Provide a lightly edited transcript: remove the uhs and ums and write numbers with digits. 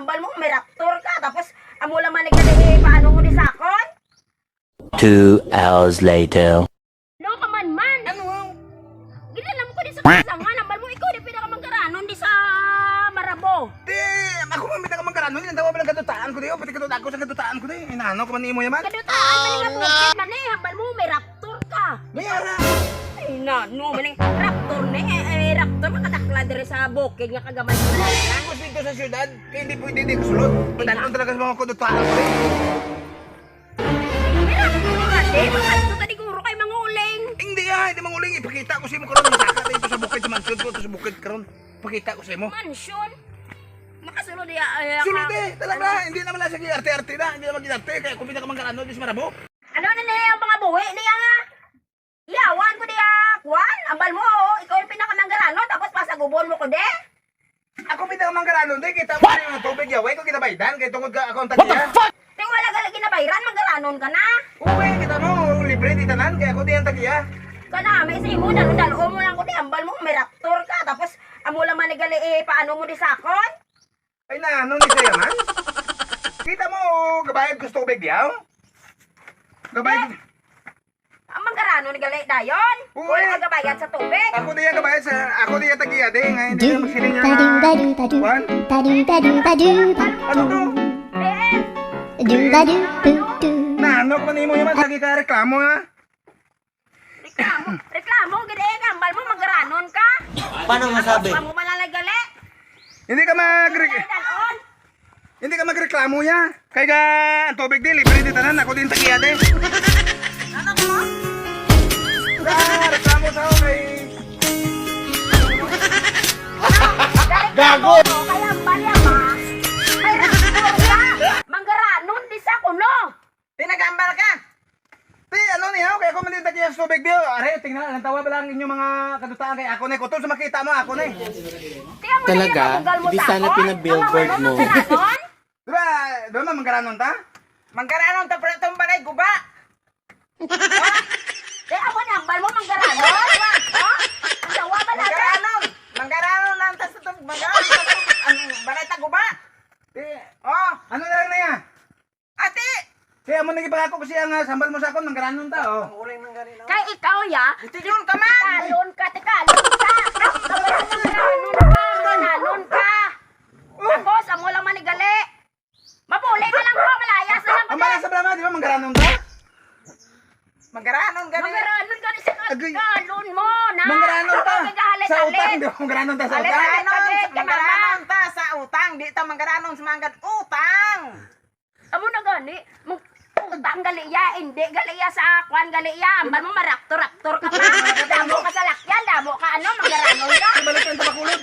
ambal mo, may raptor ka. Tapos, amo lang manigali, paano mo ni sakon? 2 hours later. No, man. Ano? Ginalam ko di sa kasangan. Ambal mo, ikaw di pinakamagkaranon di sa Marabo. Di, ako man pinakamagkarano. Hindi, dawa palang kadutaan ko di. O, pati kadutaan ko sa kadutaan ko di. Inano ko man ni mo yaman. Kadutaan, maning bukit man eh. Ambal mo, may raptor ka. May ara. Ay, no, maning raptor na eh. Raptor, makatakla dire sa bukid nga kagaman mo na. Tapos dito sa syudad, kaya hindi pwede di kusulot. Padanon talaga sa mga kadutaan ko di. May raptor ka di. Makasto ka di guro kay mga uling. Hindi hindi manguling. Ipakita ko sa mo karon. Masaka dito sa bukid sa mansyon ko. Ito sa bukid karon. Pakita ko sa mo. Mansyon. Makasulod di. Sulod talaga. Hindi naman lang sige arte-arte na. Hindi naman ginarte. Kaya kung pinakamagkarano di sa Marabo. Ano na niya ang mga buwi niya nga? Iyawan ko niya, Kwan. Ambal mo, ikaw yung pinakamanggarano, tapos pasagubon mo ko de. Ako pinakamagkarano di. Kita mo yung tubig yaway ko kinabaydan. Kaya tungkol ka ako ang tagiya. Ting wala galagi na bayran, manggaranon ka na. Uwe, kita mo. Libre di tanan. Kaya ako di ang tagiya. Kana, may sa imo, dalo-dalo mo lang ko di, ambal mo, may raptor ka, tapos amo lang manigali, paano mo di sakon? Ay na, ano ni siya man? Kita mo, gabayad ko sa tubig diyaw? Gabayad. Ang manggaranon ni gali dayon. Uy. Wala ka gabayad sa tubig. Ako di ang gabayad sa, ako di ang tagiya di. Ngayon di ang magsiling niya Ba-do, na. ba-do, ba-do. Juan? Ba-do, ba-do, ba-do. Ano to? Eh, Do, ba-do, do, do. Na, ano ko man mo yaman? Lagi ka reklamo ha? reklamo, gede, ambal mo, manggaranon ka. Paano masabi? Amo manalagali. Hindi ka Dalon. hindi ka magreklamo ya. Kaya ka ang tubig di, libre di tanan. Ako din tagiya di. Ano mo? Reklamo sa ako kay... Gago! Kaya bali ama. May raptor ka. Manggaranon di sa kuno. Pinagambal ka! Di, ano niya? Kaya ako man din tagiya sa tubig di. Are, tingnan, ang tawa ba lang inyong mga kadutaan kay ako na. Kutol sa makita mo, ako na. Talaga? Hindi sana pinabillboard mo. Diba, diba manggaranon ta? Mangkaranon ta para itong balay guba. Eh, ako na, ambal mo manggaranon. Oh? Ang sawa ba natin? Mangkaranon. Mangkaranon lang ta sa itong balay. Ang balay ta guba. Di, Oh, ano na lang na yan? ate. Kaya mo nagipangako ko siya nga sambal mo sa akon, manggaranon ta, oh. Kay ikaw ya, Itigon ka man. tikalon ka. Manggaranon ka. Tapos, amo lang manigali. Mapuli na lang ko, malayas na lang ko. Ang balas sa blama, di ba manggaranon ta? Mangkaranon gani. Manggaranon ka sa Agay. kalon mo, na. Manggaranon ta! Sa utang, di ba manggaranon ta sa utang? Mangkaranon ta sa utang. Di ta mangkaranon sa manggat utang. Amo na gani, utang galiya, hindi galiya sa kwan galiya. Ambal mo maraptor-raptor ka pa. Damo ka sa lakyan, damo ka ano, manggaranon ka. Balik ang tabakulod.